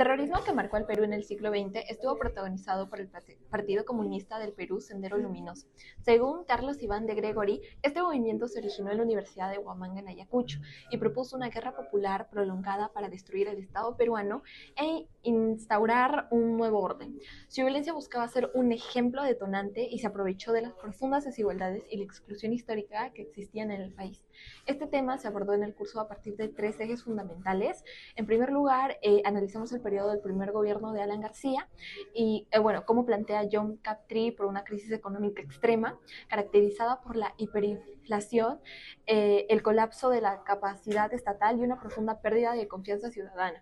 terrorismo que marcó al Perú en el siglo XX estuvo protagonizado por el Partido Comunista del Perú, Sendero Luminoso. Según Carlos Iván de Gregory, este movimiento se originó en la Universidad de Huamanga en Ayacucho y propuso una guerra popular prolongada para destruir el Estado peruano e instaurar un nuevo orden. Su violencia buscaba ser un ejemplo detonante y se aprovechó de las profundas desigualdades y la exclusión histórica que existían en el país. Este tema se abordó en el curso a partir de tres ejes fundamentales. En primer lugar, analizamos el periodo del primer gobierno de Alan García y, cómo plantea John Captree por una crisis económica extrema, caracterizada por la hiperinflación, el colapso de la capacidad estatal y una profunda pérdida de confianza ciudadana.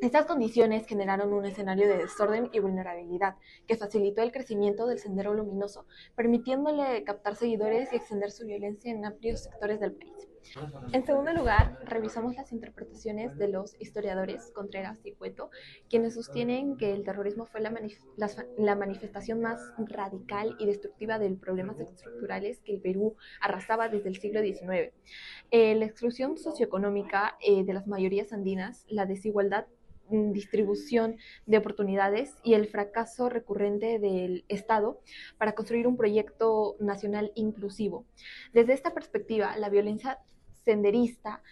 Estas condiciones generaron un escenario de desorden y vulnerabilidad que facilitó el crecimiento del Sendero Luminoso, permitiéndole captar seguidores y extender su violencia en amplios sectores del país. En segundo lugar, revisamos las interpretaciones de los historiadores Contreras y Cueto, quienes sostienen que el terrorismo fue la manifestación más radical y destructiva de problemas estructurales que el Perú arrasaba desde el siglo XIX. La exclusión socioeconómica de las mayorías andinas, la desigualdad distribución de oportunidades y el fracaso recurrente del Estado para construir un proyecto nacional inclusivo. Desde esta perspectiva, la violencia senderista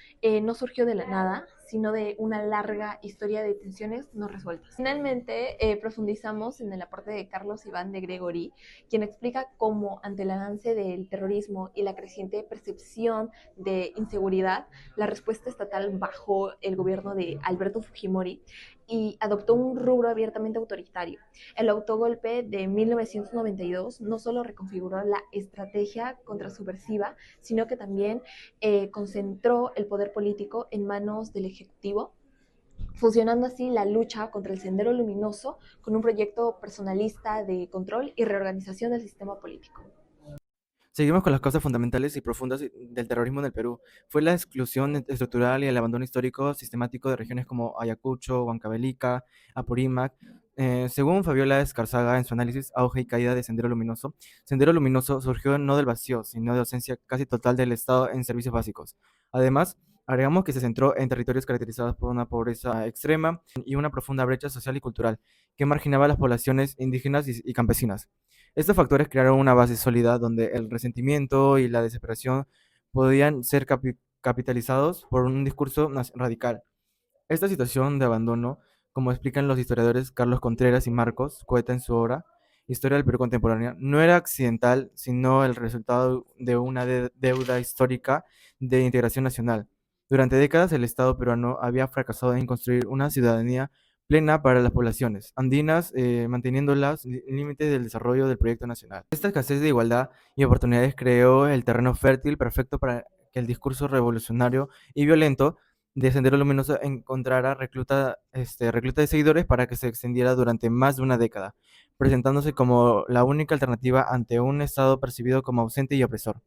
no surgió de la nada, sino de una larga historia de tensiones no resueltas. Finalmente, profundizamos en el aporte de Carlos Iván de Gregory, quien explica cómo, ante el avance del terrorismo y la creciente percepción de inseguridad, la respuesta estatal bajó el gobierno de Alberto Fujimori y adoptó un rubro abiertamente autoritario. El autogolpe de 1992 no solo reconfiguró la estrategia contrasubversiva, sino que también concentró el poder político en manos del Ejecutivo, fusionando así la lucha contra el Sendero Luminoso con un proyecto personalista de control y reorganización del sistema político. Seguimos con las causas fundamentales y profundas del terrorismo en el Perú. Fue la exclusión estructural y el abandono histórico sistemático de regiones como Ayacucho, Huancavelica, Apurímac. Según Fabiola Escarzaga en su análisis Auge y caída de Sendero Luminoso surgió no del vacío, sino de ausencia casi total del Estado en servicios básicos. Además, agregamos que se centró en territorios caracterizados por una pobreza extrema y una profunda brecha social y cultural que marginaba a las poblaciones indígenas y campesinas. Estos factores crearon una base sólida donde el resentimiento y la desesperación podían ser capitalizados por un discurso radical. Esta situación de abandono, como explican los historiadores Carlos Contreras y Marcos Cueta en su obra Historia del Perú Contemporánea, no era accidental, sino el resultado de una deuda histórica de integración nacional. Durante décadas, el Estado peruano había fracasado en construir una ciudadanía plena para las poblaciones andinas, manteniendo los límites del desarrollo del proyecto nacional. Esta escasez de igualdad y oportunidades creó el terreno fértil perfecto para que el discurso revolucionario y violento de Sendero Luminoso encontrara recluta de seguidores para que se extendiera durante más de una década, presentándose como la única alternativa ante un Estado percibido como ausente y opresor.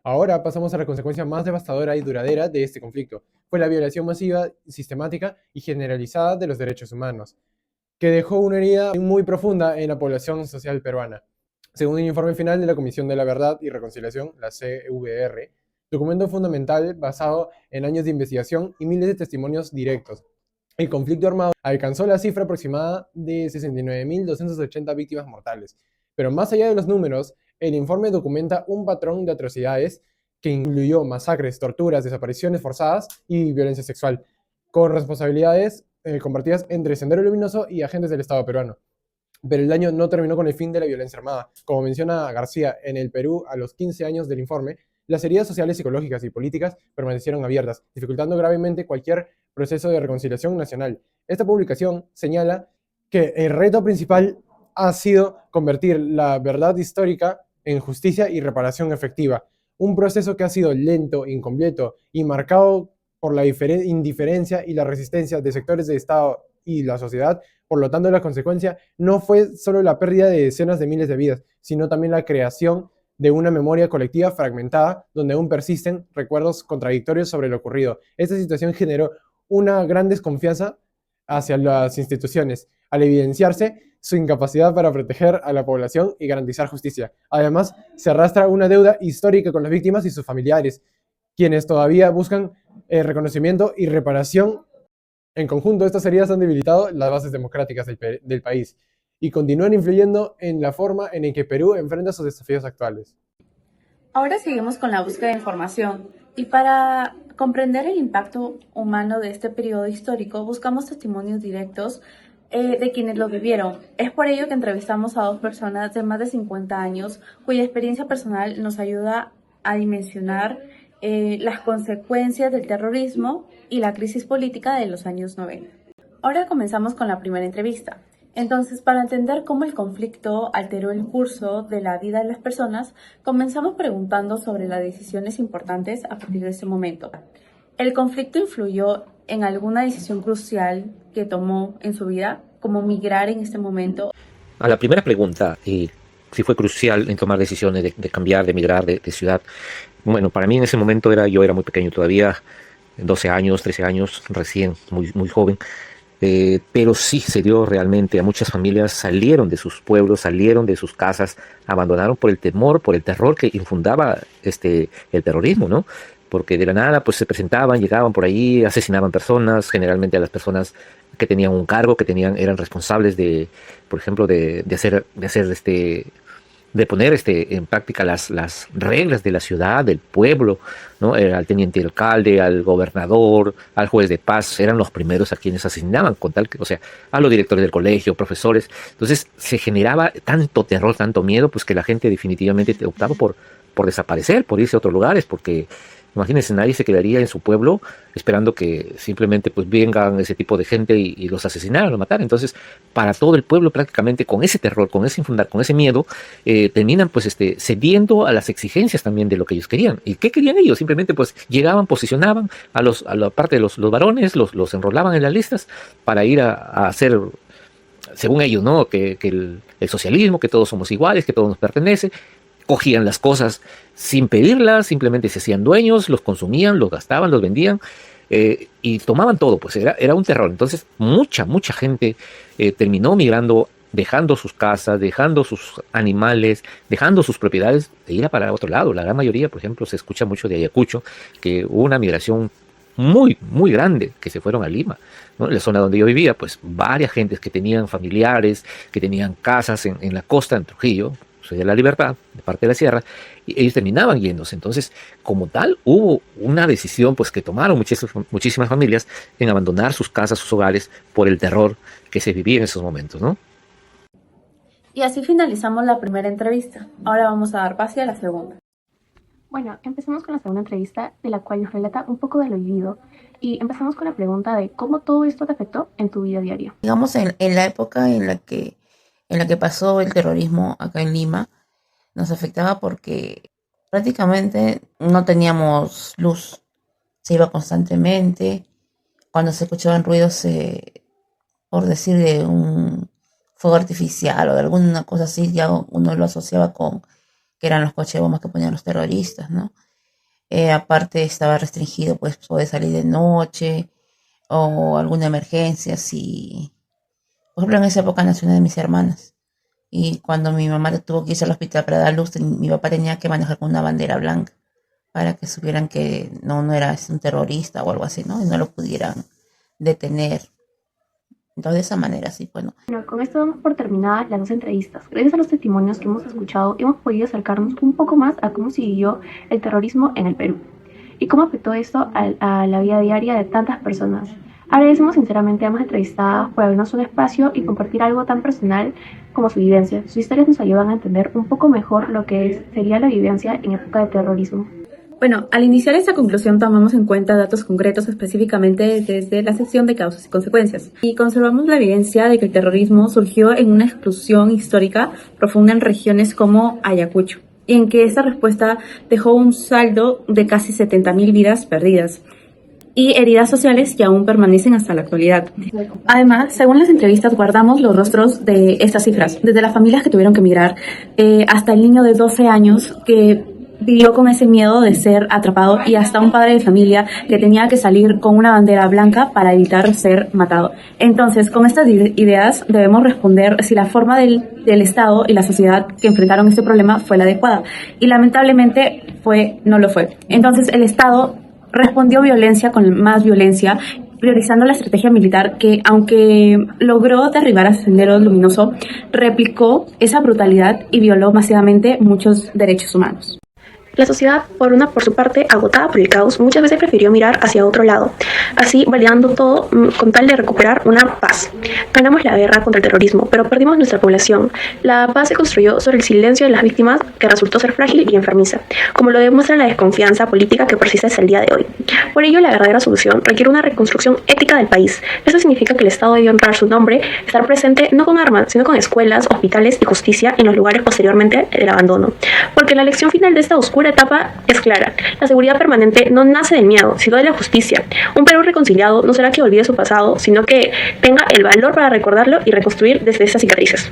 Ahora pasamos a la consecuencia más devastadora y duradera de este conflicto. Fue la violación masiva, sistemática y generalizada de los derechos humanos, que dejó una herida muy profunda en la población social peruana. Según el informe final de la Comisión de la Verdad y Reconciliación, la CVR, documento fundamental basado en años de investigación y miles de testimonios directos, el conflicto armado alcanzó la cifra aproximada de 69.280 víctimas mortales. Pero más allá de los números, el informe documenta un patrón de atrocidades que incluyó masacres, torturas, desapariciones forzadas y violencia sexual, con responsabilidades compartidas entre Sendero Luminoso y agentes del Estado peruano. Pero el daño no terminó con el fin de la violencia armada. Como menciona García, en el Perú, a los 15 años del informe, las heridas sociales, psicológicas y políticas permanecieron abiertas, dificultando gravemente cualquier proceso de reconciliación nacional. Esta publicación señala que el reto principal ha sido convertir la verdad histórica en justicia y reparación efectiva, un proceso que ha sido lento, incompleto y marcado por la indiferencia y la resistencia de sectores del Estado y la sociedad. Por lo tanto, la consecuencia no fue solo la pérdida de decenas de miles de vidas, sino también la creación de una memoria colectiva fragmentada, donde aún persisten recuerdos contradictorios sobre lo ocurrido. Esta situación generó una gran desconfianza hacia las instituciones, al evidenciarse su incapacidad para proteger a la población y garantizar justicia. Además, se arrastra una deuda histórica con las víctimas y sus familiares, quienes todavía buscan reconocimiento y reparación En conjunto, estas heridas han debilitado las bases democráticas del país y continúan influyendo en la forma en que Perú enfrenta sus desafíos actuales. Ahora seguimos con la búsqueda de información y para comprender el impacto humano de este periodo histórico buscamos testimonios directos de quienes lo vivieron. Es por ello que entrevistamos a 2 personas de más de 50 años cuya experiencia personal nos ayuda a dimensionar las consecuencias del terrorismo y la crisis política de los años 90. Ahora comenzamos con la primera entrevista. Entonces, para entender cómo el conflicto alteró el curso de la vida de las personas, comenzamos preguntando sobre las decisiones importantes a partir de ese momento. ¿El conflicto influyó en alguna decisión crucial que tomó en su vida, como migrar en este momento? A la primera pregunta, si fue crucial en tomar decisiones de cambiar, de migrar de ciudad. Bueno, para mí en ese momento yo era muy pequeño todavía, 12 años, 13 años, recién, muy joven. Pero sí se dio realmente, a muchas familias salieron de sus pueblos, salieron de sus casas, abandonaron por el temor, por el terror que infundaba el terrorismo, ¿no? Porque de la nada pues se presentaban, llegaban por ahí, asesinaban personas, generalmente a las personas que tenían un cargo, eran responsables de, por ejemplo, de poner en práctica las reglas de la ciudad, del pueblo, ¿no? Al teniente alcalde, al gobernador, al juez de paz, eran los primeros a quienes asesinaban, con tal que, o sea, a los directores del colegio, profesores. Entonces se generaba tanto terror, tanto miedo, pues que la gente definitivamente optaba por desaparecer, por irse a otros lugares, porque imagínense, nadie se quedaría en su pueblo esperando que simplemente pues vengan ese tipo de gente y los asesinaran, los mataran. Entonces, para todo el pueblo prácticamente con ese terror, con ese miedo, terminan pues cediendo a las exigencias también de lo que ellos querían. ¿Y qué querían ellos? Simplemente pues llegaban, posicionaban a la parte de los varones, los enrolaban en las listas para ir a hacer, según ellos, ¿no? Que el socialismo, que todos somos iguales, que todo nos pertenece. Cogían las cosas sin pedirlas, simplemente se hacían dueños, los consumían, los gastaban, los vendían y tomaban todo, pues era un terror. Entonces mucha gente terminó migrando, dejando sus casas, dejando sus animales, dejando sus propiedades e ir a para otro lado. La gran mayoría, por ejemplo, se escucha mucho de Ayacucho, que hubo una migración muy grande, que se fueron a Lima, ¿no? En la zona donde yo vivía, pues varias gentes que tenían familiares, que tenían casas en la costa, en Trujillo, soy de La Libertad, de parte de la sierra, y ellos terminaban yéndose. Entonces, como tal, hubo una decisión pues que tomaron muchísimas familias en abandonar sus casas, sus hogares, por el terror que se vivía en esos momentos, ¿no? Y así finalizamos la primera entrevista. Ahora vamos a dar paso a la segunda. Bueno, empezamos con la segunda entrevista, de la cual nos relata un poco de lo vivido. Y empezamos con la pregunta de cómo todo esto te afectó en tu vida diaria. Digamos, en la época en la que pasó el terrorismo acá en Lima, nos afectaba porque prácticamente no teníamos luz. Se iba constantemente. Cuando se escuchaban ruidos, por decir de un fuego artificial o de alguna cosa así, ya uno lo asociaba con que eran los coches bombas que ponían los terroristas, ¿no? Aparte estaba restringido, pues, poder salir de noche o alguna emergencia, si... Por ejemplo, en esa época nació una de mis hermanas. Y cuando mi mamá tuvo que irse al hospital para dar luz, mi papá tenía que manejar con una bandera blanca para que supieran que no era un terrorista o algo así, ¿no? Y no lo pudieran detener. Entonces, de esa manera, sí, bueno. Bueno, con esto damos por terminadas las 2 entrevistas. Gracias a los testimonios que hemos escuchado, hemos podido acercarnos un poco más a cómo se vivió el terrorismo en el Perú y cómo afectó esto a la vida diaria de tantas personas. Agradecemos sinceramente a ambas entrevistadas por abrirnos un espacio y compartir algo tan personal como su vivencia. Sus historias nos ayudan a entender un poco mejor lo que sería la vivencia en época de terrorismo. Bueno, al iniciar esta conclusión tomamos en cuenta datos concretos específicamente desde la sección de causas y consecuencias y conservamos la evidencia de que el terrorismo surgió en una exclusión histórica profunda en regiones como Ayacucho y en que esta respuesta dejó un saldo de casi 70.000 vidas perdidas y heridas sociales que aún permanecen hasta la actualidad. Además, según las entrevistas, guardamos los rostros de estas cifras, desde las familias que tuvieron que emigrar hasta el niño de 12 años que vivió con ese miedo de ser atrapado y hasta un padre de familia que tenía que salir con una bandera blanca para evitar ser matado. Entonces, con estas ideas debemos responder si la forma del Estado y la sociedad que enfrentaron este problema fue la adecuada. Y lamentablemente no lo fue. Entonces, el Estado respondió violencia con más violencia priorizando la estrategia militar que, aunque logró derribar a Sendero Luminoso, replicó esa brutalidad y violó masivamente muchos derechos humanos. La sociedad, por su parte, agotada por el caos, muchas veces prefirió mirar hacia otro lado, así validando todo con tal de recuperar una paz. Ganamos la guerra contra el terrorismo, pero perdimos nuestra población. La paz se construyó sobre el silencio de las víctimas, que resultó ser frágil y enfermiza, como lo demuestra la desconfianza política que persiste hasta el día de hoy. Por ello, la verdadera solución requiere una reconstrucción ética del país. Eso significa que el Estado debe honrar su nombre, estar presente no con armas, sino con escuelas, hospitales y justicia en los lugares posteriormente del abandono. Porque la lección final de esta oscura etapa es clara. La seguridad permanente no nace del miedo, sino de la justicia. Un Perú reconciliado no será que olvide su pasado, sino que tenga el valor para recordarlo y reconstruir desde esas cicatrices.